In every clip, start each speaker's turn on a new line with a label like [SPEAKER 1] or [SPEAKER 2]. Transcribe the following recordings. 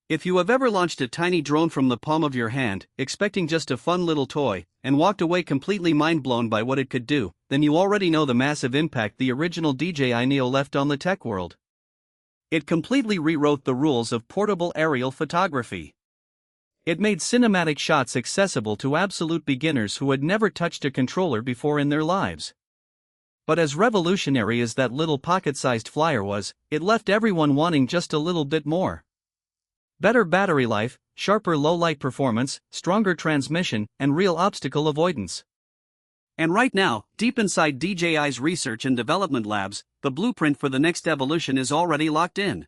[SPEAKER 1] If you have ever launched a tiny drone from the palm of your hand, expecting just a fun little toy, and walked away completely mind-blown by what it could do, then you already know the massive impact the original DJI Neo left on the tech world. It completely rewrote the rules of portable aerial photography. It made cinematic shots accessible to absolute beginners who had never touched a controller before in their lives. But as revolutionary as that little pocket-sized flyer was, it left everyone wanting just a little bit more. Better battery life, sharper low-light performance, stronger transmission, and real obstacle avoidance. And right now, deep inside DJI's research and development labs, the blueprint for the next evolution is already locked in.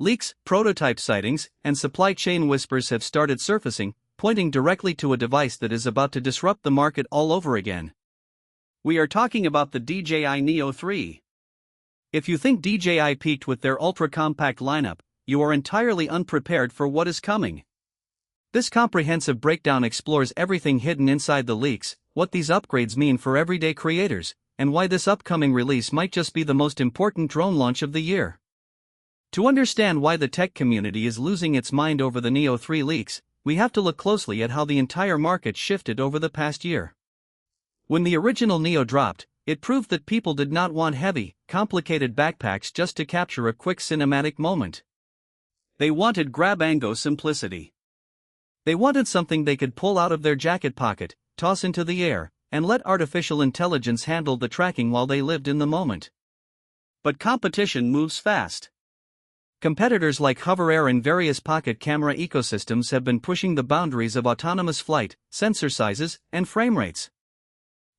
[SPEAKER 1] Leaks, prototype sightings, and supply chain whispers have started surfacing, pointing directly to a device that is about to disrupt the market all over again. We are talking about the DJI Neo 3. If you think DJI peaked with their ultra-compact lineup, you are entirely unprepared for what is coming. This comprehensive breakdown explores everything hidden inside the leaks, what these upgrades mean for everyday creators, and why this upcoming release might just be the most important drone launch of the year. To understand why the tech community is losing its mind over the Neo 3 leaks, we have to look closely at how the entire market shifted over the past year. When the original Neo dropped, it proved that people did not want heavy, complicated backpacks just to capture a quick cinematic moment. They wanted grab-and-go simplicity. They wanted something they could pull out of their jacket pocket, toss into the air, and let artificial intelligence handle the tracking while they lived in the moment. But competition moves fast. Competitors like Hover Air and various pocket camera ecosystems have been pushing the boundaries of autonomous flight, sensor sizes, and frame rates.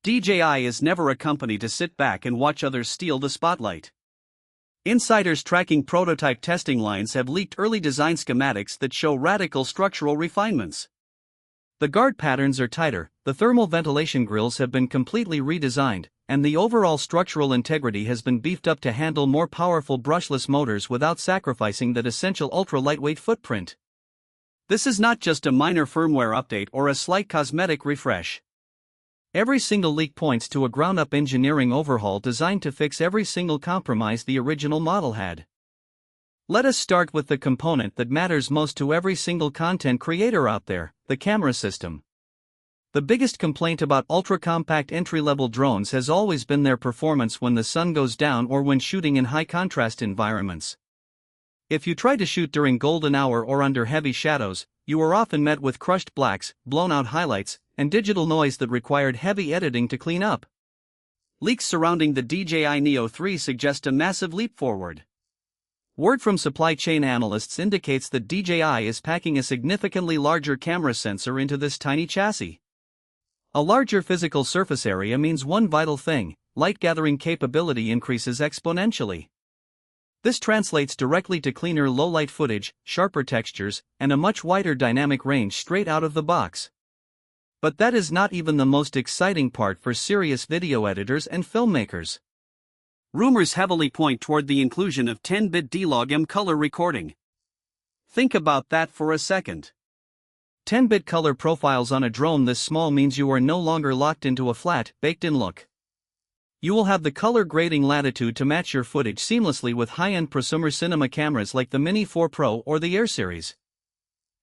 [SPEAKER 1] DJI is never a company to sit back and watch others steal the spotlight. Insiders tracking prototype testing lines have leaked early design schematics that show radical structural refinements. The guard patterns are tighter, the thermal ventilation grills have been completely redesigned, and the overall structural integrity has been beefed up to handle more powerful brushless motors without sacrificing that essential ultra-lightweight footprint. This is not just a minor firmware update or a slight cosmetic refresh. Every single leak points to a ground-up engineering overhaul designed to fix every single compromise the original model had. Let us start with the component that matters most to every single content creator out there, the camera system. The biggest complaint about ultra-compact entry-level drones has always been their performance when the sun goes down or when shooting in high-contrast environments. If you try to shoot during golden hour or under heavy shadows, you are often met with crushed blacks, blown-out highlights, and digital noise that required heavy editing to clean up. Leaks surrounding the DJI Neo 3 suggest a massive leap forward. Word from supply chain analysts indicates that DJI is packing a significantly larger camera sensor into this tiny chassis. A larger physical surface area means one vital thing: light-gathering capability increases exponentially. This translates directly to cleaner low-light footage, sharper textures, and a much wider dynamic range straight out of the box. But that is not even the most exciting part for serious video editors and filmmakers. Rumors heavily point toward the inclusion of 10-bit D-Log-M color recording. Think about that for a second. 10-bit color profiles on a drone this small means you are no longer locked into a flat, baked-in look. You will have the color grading latitude to match your footage seamlessly with high-end prosumer cinema cameras like the Mini 4 Pro or the Air series.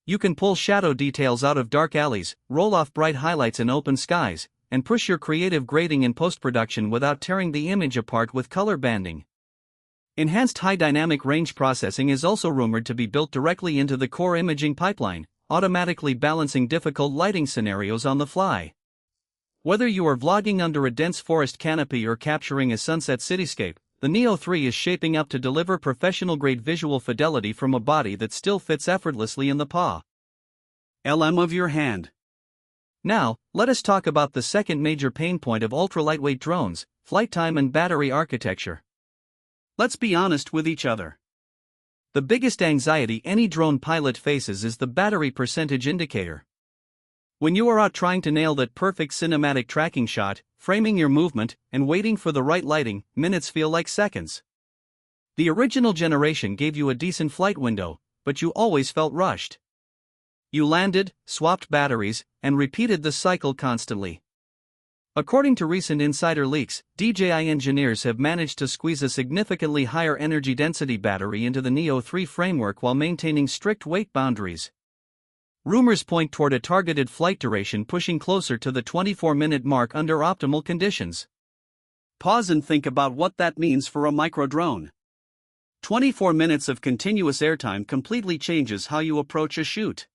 [SPEAKER 1] You can pull shadow details out of dark alleys, roll off bright highlights in open skies, and push your creative grading in post-production without tearing the image apart with color banding. Enhanced high dynamic range processing is also rumored to be built directly into the core imaging pipeline, automatically balancing difficult lighting scenarios on the fly. Whether you are vlogging under a dense forest canopy or capturing a sunset cityscape, the Neo 3 is shaping up to deliver professional-grade visual fidelity from a body that still fits effortlessly in the palm of your hand. Now, let us talk about the second major pain point of ultra-lightweight drones: flight time and battery architecture. Let's be honest with each other. The biggest anxiety any drone pilot faces is the battery percentage indicator. When you are out trying to nail that perfect cinematic tracking shot, framing your movement, and waiting for the right lighting, minutes feel like seconds. The original generation gave you a decent flight window, but you always felt rushed. You landed, swapped batteries, and repeated the cycle constantly. According to recent insider leaks, DJI engineers have managed to squeeze a significantly higher energy density battery into the Neo 3 framework while maintaining strict weight boundaries. Rumors point toward a targeted flight duration pushing closer to the 24-minute mark under optimal conditions. Pause and think about what that means for a micro-drone. 24 minutes of continuous airtime completely changes how you approach a shoot.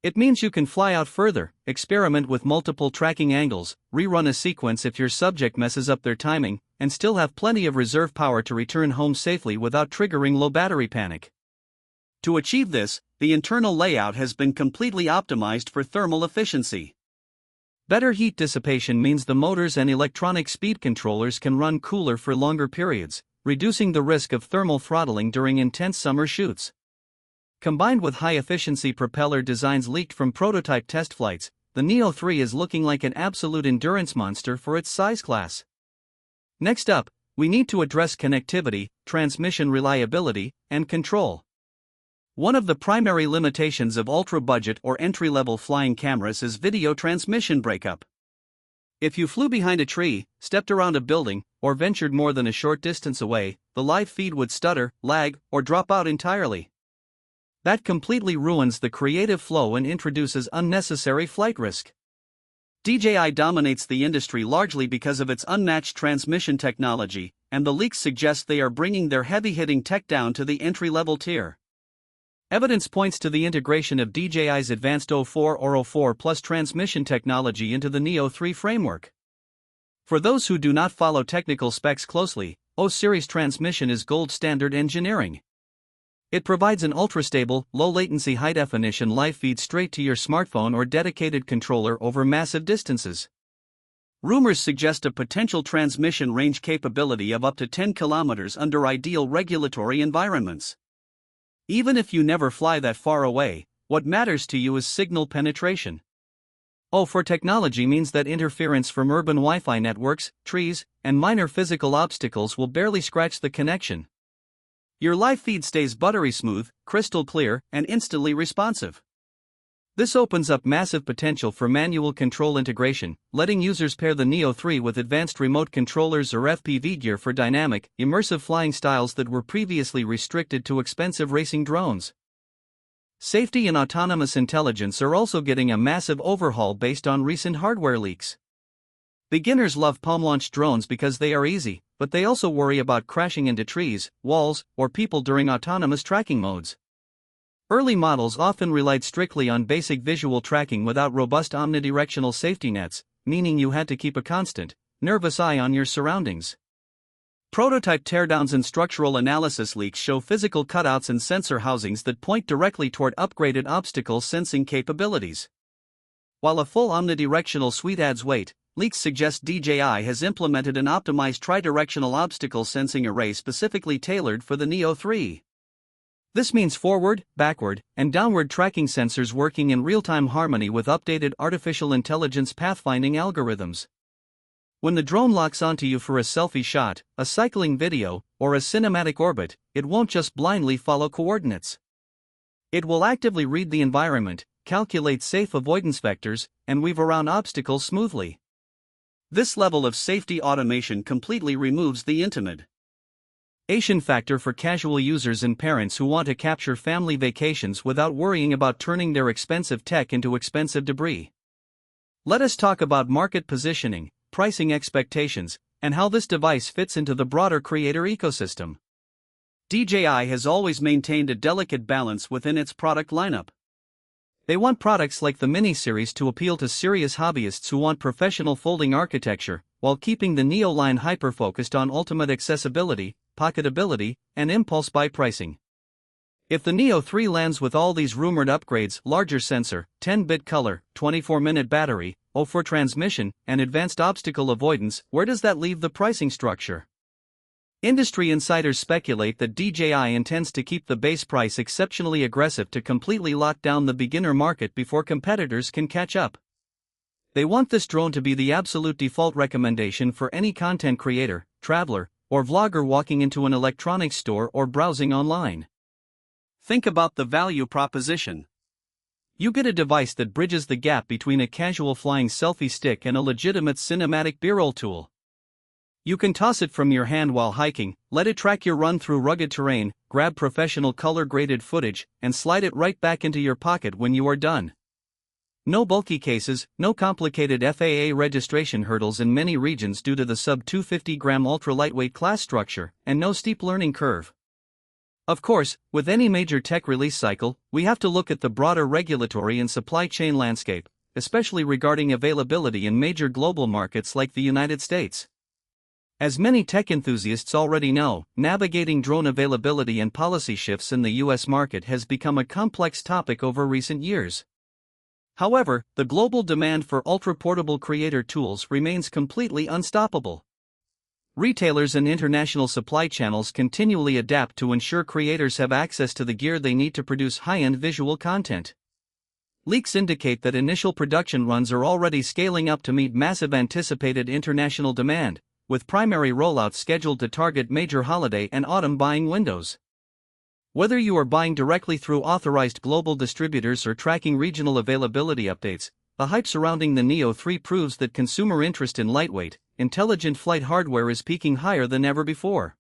[SPEAKER 1] It means you can fly out further, experiment with multiple tracking angles, rerun a sequence if your subject messes up their timing, and still have plenty of reserve power to return home safely without triggering low battery panic. To achieve this, the internal layout has been completely optimized for thermal efficiency. Better heat dissipation means the motors and electronic speed controllers can run cooler for longer periods, reducing the risk of thermal throttling during intense summer shoots. Combined with high-efficiency propeller designs leaked from prototype test flights, the Neo 3 is looking like an absolute endurance monster for its size class. Next up, we need to address connectivity, transmission reliability, and control. One of the primary limitations of ultra-budget or entry-level flying cameras is video transmission breakup. If you flew behind a tree, stepped around a building, or ventured more than a short distance away, the live feed would stutter, lag, or drop out entirely. That completely ruins the creative flow and introduces unnecessary flight risk. DJI dominates the industry largely because of its unmatched transmission technology, and the leaks suggest they are bringing their heavy-hitting tech down to the entry-level tier. Evidence points to the integration of DJI's advanced 04 or 04 Plus transmission technology into the Neo 3 framework. For those who do not follow technical specs closely, O-series transmission is gold standard engineering. It provides an ultra-stable, low-latency high-definition live feed straight to your smartphone or dedicated controller over massive distances. Rumors suggest a potential transmission range capability of up to 10 kilometers under ideal regulatory environments. Even if you never fly that far away, what matters to you is signal penetration. O-for technology means that interference from urban Wi-Fi networks, trees, and minor physical obstacles will barely scratch the connection. Your live feed stays buttery smooth, crystal clear, and instantly responsive. This opens up massive potential for manual control integration, letting users pair the Neo 3 with advanced remote controllers or FPV gear for dynamic, immersive flying styles that were previously restricted to expensive racing drones. Safety and autonomous intelligence are also getting a massive overhaul based on recent hardware leaks. Beginners love palm-launched drones because they are easy, but they also worry about crashing into trees, walls, or people during autonomous tracking modes. Early models often relied strictly on basic visual tracking without robust omnidirectional safety nets, meaning you had to keep a constant, nervous eye on your surroundings. Prototype teardowns and structural analysis leaks show physical cutouts and sensor housings that point directly toward upgraded obstacle sensing capabilities. While a full omnidirectional suite adds weight, leaks suggest DJI has implemented an optimized tri-directional obstacle sensing array specifically tailored for the Neo 3. This means forward, backward, and downward tracking sensors working in real-time harmony with updated artificial intelligence pathfinding algorithms. When the drone locks onto you for a selfie shot, a cycling video, or a cinematic orbit, it won't just blindly follow coordinates. It will actively read the environment, calculate safe avoidance vectors, and weave around obstacles smoothly. This level of safety automation completely removes the intimidation factor for casual users and parents who want to capture family vacations without worrying about turning their expensive tech into expensive debris. Let us talk about market positioning, pricing expectations, and how this device fits into the broader creator ecosystem. DJI has always maintained a delicate balance within its product lineup. They want products like the Mini series to appeal to serious hobbyists who want professional folding architecture, while keeping the Neo line hyper-focused on ultimate accessibility, pocketability, and impulse buy pricing. If the Neo 3 lands with all these rumored upgrades, larger sensor, 10-bit color, 24-minute battery, O4 transmission, and advanced obstacle avoidance, where does that leave the pricing structure? Industry insiders speculate that DJI intends to keep the base price exceptionally aggressive to completely lock down the beginner market before competitors can catch up. They want this drone to be the absolute default recommendation for any content creator, traveler, or vlogger walking into an electronics store or browsing online. Think about the value proposition. You get a device that bridges the gap between a casual flying selfie stick and a legitimate cinematic B-roll tool. You can toss it from your hand while hiking, let it track your run through rugged terrain, grab professional color-graded footage, and slide it right back into your pocket when you are done. No bulky cases, no complicated FAA registration hurdles in many regions due to the sub-250-gram ultra-lightweight class structure, and no steep learning curve. Of course, with any major tech release cycle, we have to look at the broader regulatory and supply chain landscape, especially regarding availability in major global markets like the United States. As many tech enthusiasts already know, navigating drone availability and policy shifts in the US market has become a complex topic over recent years. However, the global demand for ultra-portable creator tools remains completely unstoppable. Retailers and international supply channels continually adapt to ensure creators have access to the gear they need to produce high-end visual content. Leaks indicate that initial production runs are already scaling up to meet massive anticipated international demand, with primary rollouts scheduled to target major holiday and autumn buying windows. Whether you are buying directly through authorized global distributors or tracking regional availability updates, the hype surrounding the Neo 3 proves that consumer interest in lightweight, intelligent flight hardware is peaking higher than ever before.